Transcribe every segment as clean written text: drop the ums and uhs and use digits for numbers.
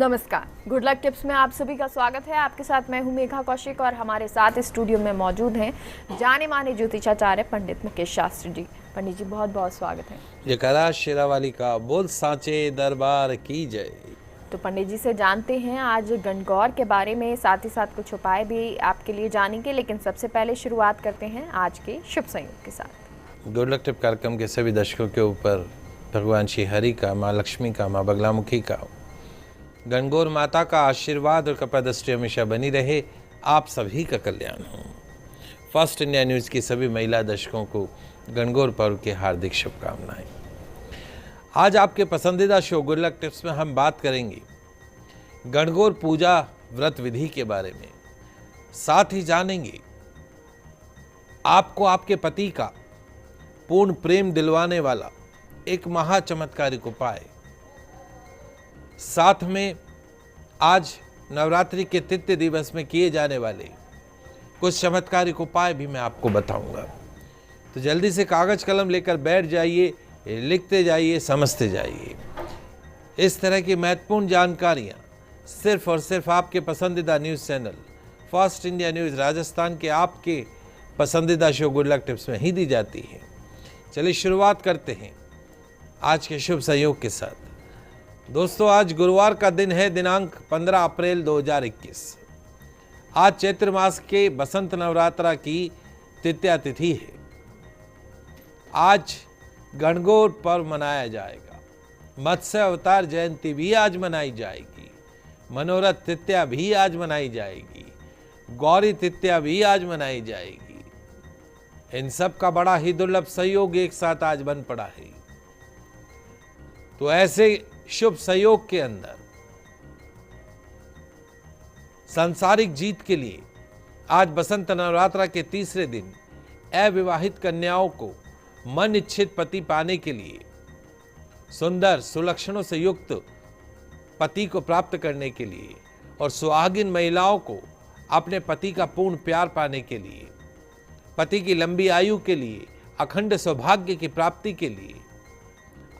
नमस्कार, good luck tips में आप सभी का स्वागत है। आपके साथ मैं हूं मेघा कौशिक और हमारे साथ स्टूडियो में मौजूद हैं जाने माने ज्योतिषाचार्य पंडित मुकेश शास्त्री जी। पंडित जी बहुत बहुत स्वागत है। जयकारा शेरावाली का बोल सांचे दरबार की जय। तो पंडित जी से जानते हैं आज गणगौर के बारे में, साथ ही साथ कुछ उपाय भी आपके लिए जानेंगे, लेकिन सबसे पहले शुरुआत करते हैं आज के शुभ संयोग के साथ। गुड लक टिप कार्यक्रम के सभी दर्शकों के ऊपर भगवान श्री हरि का, माँ लक्ष्मी का, माँ बगलामुखी का, गणगौर माता का आशीर्वाद और कृपा दृष्टि हमेशा बनी रहे। आप सभी का कल्याण हो। फर्स्ट इंडिया न्यूज़ की सभी महिला दर्शकों को गणगौर पर्व की हार्दिक शुभकामनाएं। आज आपके पसंदीदा शो गुड लक टिप्स में हम बात करेंगे गणगौर पूजा व्रत विधि के बारे में। साथ ही जानेंगे आपको आपके पति का पूर्ण प्रेम दिलवाने वाला एक महा चमत्कारिक उपाय। साथ में आज नवरात्रि के तृतीय दिवस में किए जाने वाले कुछ चमत्कारिक उपाय भी मैं आपको बताऊंगा। तो जल्दी से कागज कलम लेकर बैठ जाइए, लिखते जाइए, समझते जाइए। इस तरह की महत्वपूर्ण जानकारियां सिर्फ और सिर्फ आपके पसंदीदा news channel first India news Rajasthan के आपके पसंदीदा शो गुड लक टिप्स में ही दी जाती है। चलिए शुरुआत करते हैं आज के शुभ संयोग के साथ। दोस्तों, आज गुरुवार का दिन है, दिनांक 15 अप्रैल 2021। आज चैत्र मास के बसंत नवरात्रा की तृतीया तिथि है। आज गणगौर पर्व मनाया जाएगा। मत्स्य अवतार जयंती भी आज मनाई जाएगी। मनोरथ तृतीया भी आज मनाई जाएगी। गौरी तृतीया भी आज मनाई जाएगी। इन सब का बड़ा ही दुर्लभ संयोग एक साथ आज बन पड़ा है। तो ऐसे शुभ संयोग के अंदर सांसारिक जीत के लिए आज बसंत नवरात्रा के तीसरे दिन अविवाहित कन्याओं को मन इच्छित पति पाने के लिए, सुंदर सुलक्षणों से युक्त पति को प्राप्त करने के लिए और सुहागिन महिलाओं को अपने पति का पूर्ण प्यार पाने के लिए, पति की लंबी आयु के लिए, अखंड सौभाग्य की प्राप्ति के लिए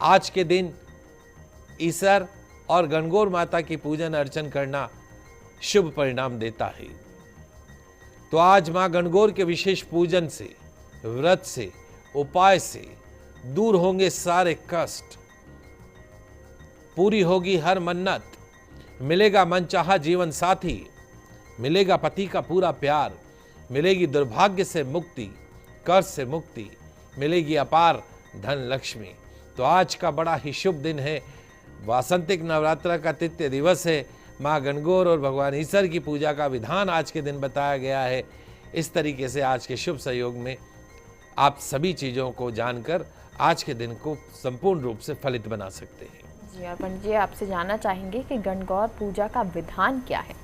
आज के दिन ईश्वर और गणगौर माता की पूजन अर्चन करना शुभ परिणाम देता है। तो आज मां गणगौर के विशेष पूजन से, व्रत से, उपाय से दूर होंगे सारे कष्ट, पूरी होगी हर मन्नत, मिलेगा मनचाहा जीवन साथी, मिलेगा पति का पूरा प्यार, मिलेगी दुर्भाग्य से मुक्ति, कर्ज से मुक्ति, मिलेगी अपार धन लक्ष्मी। तो आज का बड़ा ही शुभ दिन है। वासंतिक नवरात्रा का तृतीय दिवस है। माँ गणगौर और भगवान ईश्वर की पूजा का विधान आज के दिन बताया गया है। इस तरीके से आज के शुभ संयोग में आप सभी चीज़ों को जानकर आज के दिन को संपूर्ण रूप से फलित बना सकते हैं। जी, और पंडित जी आपसे जानना चाहेंगे कि गणगौर पूजा का विधान क्या है।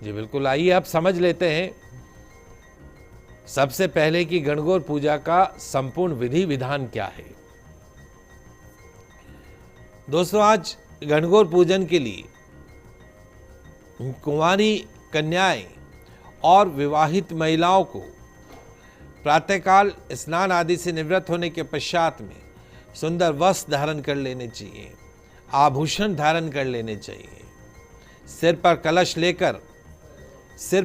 जी बिल्कुल, आइए आप समझ लेते हैं सबसे पहले कि गणगौर पूजा का संपूर्ण विधि विधान क्या है। दोस्तों, आज गणगौर पूजन के लिए कुंवारी कन्याएं और विवाहित महिलाओं को प्रातःकाल स्नान आदि से निवृत्त होने के पश्चात में सुंदर वस्त्र धारण कर लेने चाहिए, आभूषण धारण कर लेने चाहिए, सिर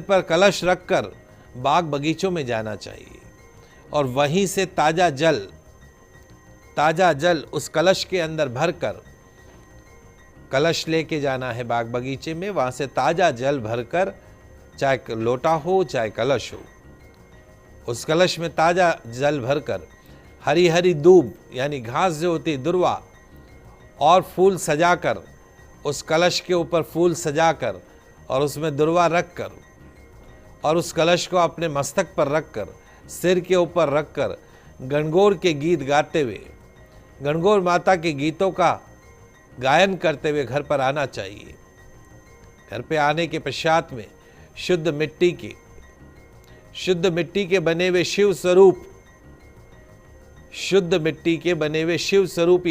पर कलश रखकर बाग बगीचों में जाना चाहिए और वहीं से ताज़ा जल उस कलश के अंदर भरकर कलश लेके जाना है बाग बगीचे में। वहाँ से ताज़ा जल भरकर, चाहे लोटा हो चाहे कलश हो, उस कलश में ताज़ा जल भरकर हरी हरी दूब यानी घास जो होती दुर्वा और फूल सजाकर, उस कलश के ऊपर फूल सजाकर और उसमें दुर्वा रखकर और उस कलश को अपने मस्तक पर रखकर, सिर के ऊपर रखकर गणगौर के गीत गाते हुए, गणगौर माता के गीतों का गायन करते हुए घर पर आना चाहिए। घर पे आने के पश्चात में शुद्ध मिट्टी के बने हुए शिव स्वरूप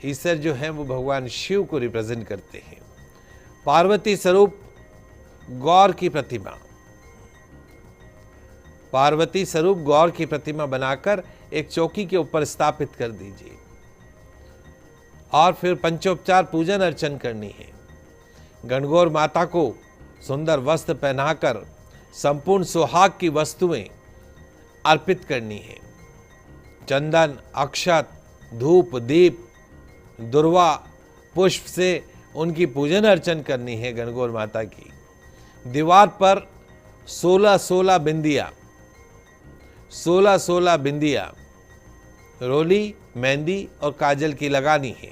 ईश्वर जो है वो भगवान शिव को रिप्रेजेंट करते हैं। पार्वती स्वरूप गौर की प्रतिमा बनाकर एक चौकी के ऊपर स्थापित कर दीजिए। और फिर पंचोपचार पूजन अर्चन करनी है। गणगौर माता को सुंदर वस्त्र पहनाकर संपूर्ण सुहाग की वस्तुएं अर्पित करनी है। चंदन, अक्षत, धूप, दीप, दुर्वा, पुष्प से उनकी पूजन अर्चन करनी है गणगौर माता की। दीवार पर 16-16 बिंदिया, 16-16 बिंदिया रोली, मेहंदी और काजल की लगानी है।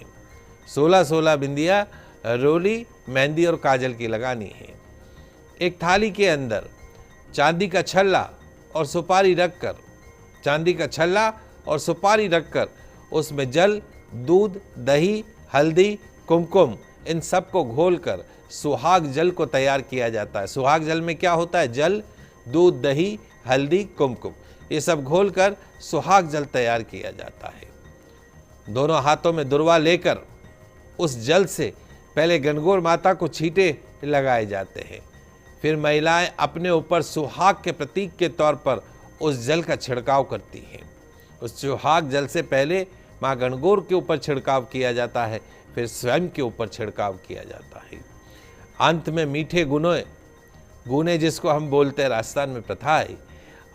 16-16 बिंदिया रोली, मेहंदी और काजल की लगानी है। एक थाली के अंदर चांदी का छल्ला और सुपारी रखकर, चांदी का छल्ला और सुपारी रखकर उसमें जल, दूध, दही, हल्दी, कुमकुम इन सब को घोलकर सुहाग जल को तैयार किया जाता है। सुहाग जल में क्या होता है? जल, दूध, दही, हल्दी, कुमकुम ये सब घोलकर सुहाग जल तैयार किया जाता है। दोनों हाथों में दुर्वा लेकर उस जल से पहले गणगौर माता को छींटे लगाए जाते हैं। फिर महिलाएं अपने ऊपर सुहाग के प्रतीक के तौर पर उस जल का छिड़काव करती हैं। उस सुहाग जल से पहले माँ गणगौर के ऊपर छिड़काव किया जाता है, फिर स्वयं के ऊपर छिड़काव किया जाता है। अंत में मीठे गुने जिसको हम बोलते हैं, राजस्थान में प्रथा है,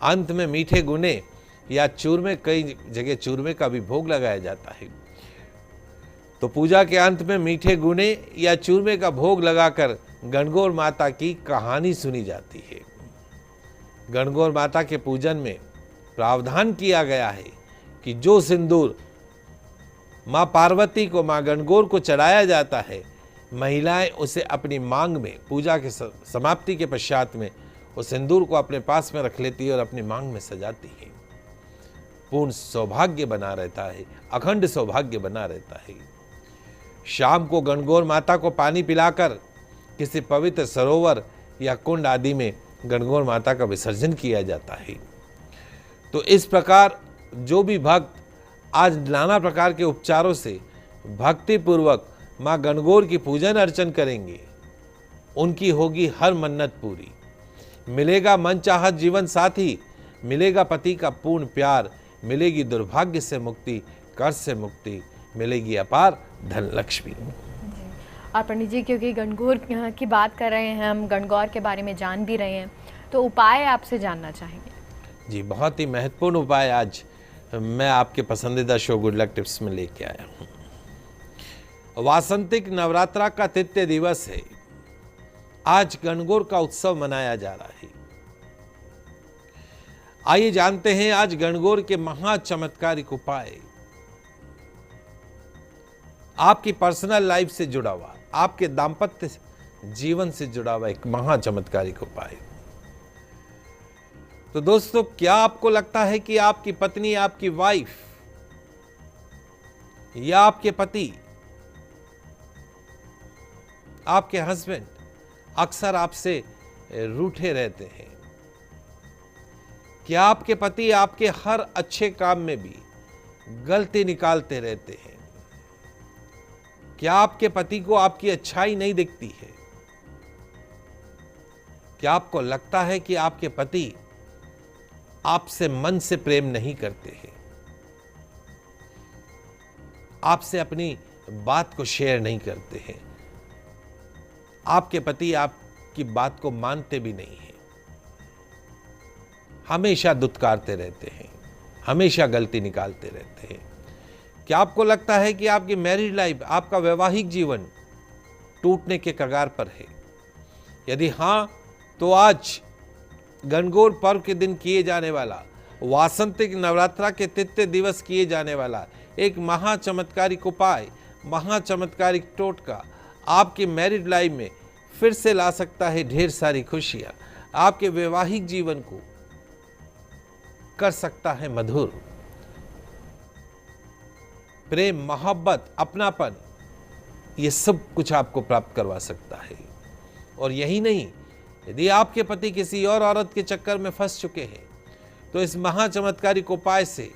अंत में मीठे गुने या चूरमे, कई जगह चूरमे का भी भोग लगाया जाता है। तो पूजा के अंत में मीठे गुने या चूरमे का भोग लगाकर गणगौर माता की कहानी सुनी जाती है। गणगौर माता के पूजन में प्रावधान किया गया है कि जो सिंदूर माँ पार्वती को, माँ गणगौर को चढ़ाया जाता है, महिलाएं उसे अपनी मांग में, पूजा के समाप्ति के पश्चात में उस सिंदूर को अपने पास में रख लेती है और अपनी मांग में सजाती है। पूर्ण सौभाग्य बना रहता है, अखंड सौभाग्य बना रहता है। शाम को गणगौर माता को पानी पिलाकर किसी पवित्र सरोवर या कुंड आदि में गणगौर माता का विसर्जन किया जाता है। तो इस प्रकार जो भी भक्त आज नाना प्रकार के उपचारों से भक्ति पूर्वक माँ गणगौर की पूजन अर्चन करेंगे, उनकी होगी हर मन्नत पूरी। मिलेगा मनचाहत जीवन साथी, मिलेगा पति का पूर्ण प्यार, मिलेगी दुर्भाग्य से मुक्ति, कर्ज से मुक्ति, मिलेगी अपार धन लक्ष्मी। और पंडित जी, क्योंकि गणगौर की बात कर रहे हैं, हम गणगौर के बारे में जान भी रहे हैं, तो उपाय आपसे जानना चाहेंगे। जी, बहुत ही महत्वपूर्ण उपाय आज मैं आपके पसंदीदा शो गुड लक टिप्स में लेके आया हूँ। वासंतिक नवरात्रा का तृतीय दिवस है। आज गणगौर का उत्सव मनाया जा रहा है। आइए जानते हैं आज गणगौर के महा चमत्कारिक उपाय। आपकी पर्सनल लाइफ से जुड़ा हुआ, आपके दाम्पत्य जीवन से जुड़ा हुआ एक महा चमत्कारिक उपाय। तो दोस्तों, क्या आपको लगता है कि आपकी पत्नी, आपकी वाइफ या आपके पति, आपके हस्बैंड अक्सर आपसे रूठे रहते हैं? क्या आपके पति आपके हर अच्छे काम में भी गलती निकालते रहते हैं? क्या आपके पति को आपकी अच्छाई नहीं दिखती है? क्या आपको लगता है कि आपके पति आपसे मन से प्रेम नहीं करते हैं, आपसे अपनी बात को शेयर नहीं करते हैं, आपके पति आपकी बात को मानते भी नहीं हैं, हमेशा दुत्कारते रहते हैं, हमेशा गलती निकालते रहते हैं? क्या आपको लगता है कि आपकी मैरिड लाइफ, आपका वैवाहिक जीवन टूटने के कगार पर है? यदि हां, तो आज गणगौर पर्व के दिन किए जाने वाला, वासंतिक नवरात्रा के तृतीय दिवस किए जाने वाला एक महा चमत्कारिक उपाय, महा चमत्कारिक टोटका आपकी मैरिड लाइफ में फिर से ला सकता है ढेर सारी खुशियां, आपके वैवाहिक जीवन को कर सकता है मधुर। प्रेम, मोहब्बत, अपनापन, ये सब कुछ आपको प्राप्त करवा सकता है। और यही नहीं, यदि आपके पति किसी और औरत के चक्कर में फंस चुके हैं, तो इस महा चमत्कारिक उपाय से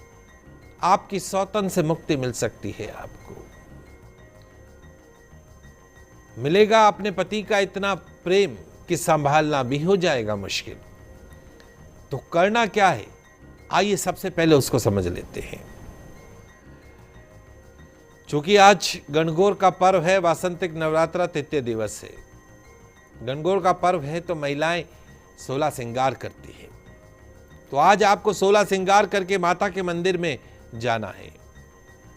आपकी सौतन से मुक्ति मिल सकती है। आपको मिलेगा अपने पति का इतना प्रेम कि संभालना भी हो जाएगा मुश्किल। तो करना क्या है, आइए सबसे पहले उसको समझ लेते हैं। चूंकि आज गणगौर का पर्व है, वासंतिक नवरात्रा तृतीय दिवस है, गणगौर का पर्व है, तो महिलाएं 16 श्रृंगार करती है। तो आज आपको 16 श्रृंगार करके माता के मंदिर में जाना है।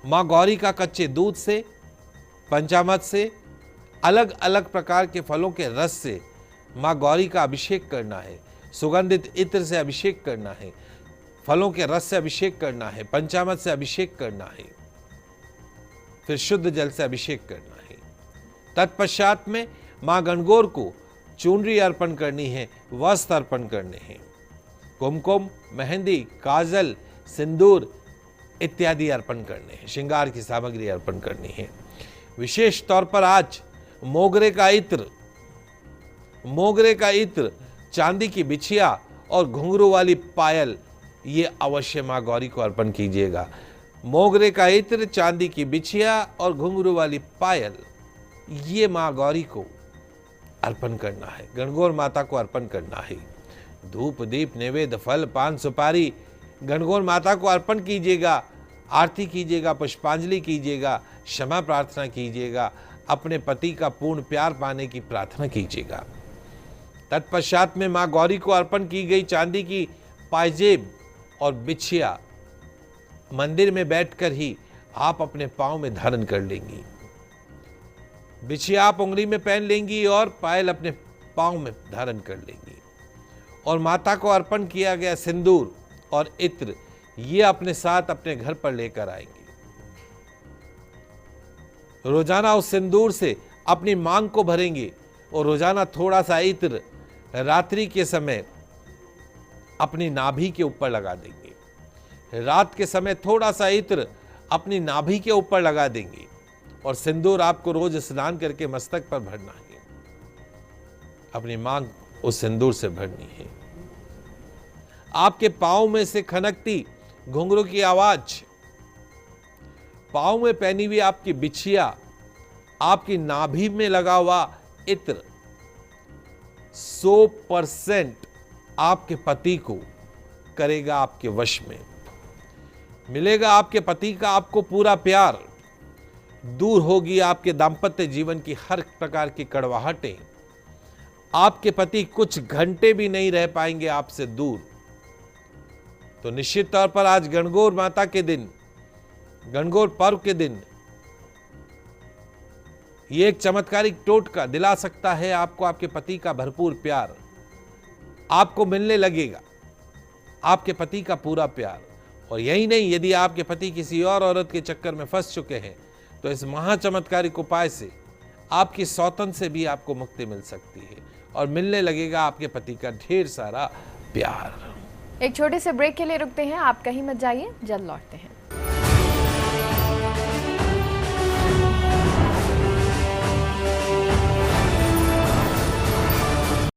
मां गौरी का कच्चे दूध से, पंचामृत से, अलग अलग प्रकार के फलों के रस से मां गौरी का अभिषेक करना है। सुगंधित इत्र से अभिषेक करना है, फलों के रस से अभिषेक करना है, पंचामृत से अभिषेक करना है, फिर शुद्ध जल से अभिषेक करना है। तत्पश्चात में मां गणगौर को चुनरी अर्पण करनी है, वस्त्र अर्पण करने हैं, कुमकुम, मेहंदी, काजल, सिंदूर इत्यादि अर्पण करने हैं, श्रृंगार की सामग्री अर्पण करनी है। विशेष तौर पर आज मोगरे का इत्र, चांदी की बिछिया और घुंघरू वाली पायल, ये अवश्य मां गौरी को अर्पण कीजिएगा। मोगरे का इत्र, चांदी की बिछिया और घुंघरू वाली पायल, ये मां गौरी को अर्पण करना है, गणगौर माता को अर्पण करना है। धूप, दीप, नैवेद्य, फल, पान, सुपारी गणगौर माता को अर्पण कीजिएगा, आरती कीजिएगा, पुष्पांजलि कीजिएगा, क्षमा प्रार्थना कीजिएगा, अपने पति का पूर्ण प्यार पाने की प्रार्थना कीजिएगा। तत्पश्चात में मां गौरी को अर्पण की गई चांदी की पायजेब और बिछिया मंदिर में बैठकर ही आप अपने पांव में धारण कर लेंगी। बिछिया आप उंगली में पहन लेंगी और पायल अपने पांव में धारण कर लेंगी। और माता को अर्पण किया गया सिंदूर और इत्र, ये अपने साथ अपने घर पर लेकर आएंगे। रोजाना उस सिंदूर से अपनी मांग को भरेंगे और रोजाना थोड़ा सा इत्र रात्रि के समय अपनी नाभि के ऊपर लगा देंगे। रात के समय थोड़ा सा इत्र अपनी नाभि के ऊपर लगा देंगे और सिंदूर आपको रोज स्नान करके मस्तक पर भरना है। अपनी मांग उस सिंदूर से भरनी है। आपके पांव में से खनकती घुंघरू की आवाज, पांव में पहनी हुई आपकी बिछिया, आपकी नाभि में लगा हुआ इत्र 100% आपके पति को करेगा आपके वश में। मिलेगा आपके पति का आपको पूरा प्यार, दूर होगी आपके दाम्पत्य जीवन की हर प्रकार की कड़वाहटें। आपके पति कुछ घंटे भी नहीं रह पाएंगे आपसे दूर। तो निश्चित तौर पर आज गणगौर माता के दिन, गणगौर पर्व के दिन, ये एक चमत्कारिक टोटका दिला सकता है आपको आपके पति का भरपूर प्यार। आपको मिलने लगेगा आपके पति का पूरा प्यार। और यही नहीं, यदि आपके पति किसी और औरत के चक्कर में फंस चुके हैं तो इस महाचमत्कारिक उपाय से आपकी सौतन से भी आपको मुक्ति मिल सकती है और मिलने लगेगा आपके पति का ढेर सारा प्यार। एक छोटे से ब्रेक के लिए रुकते हैं, आप कहीं मत जाइए, जल्द लौटते हैं।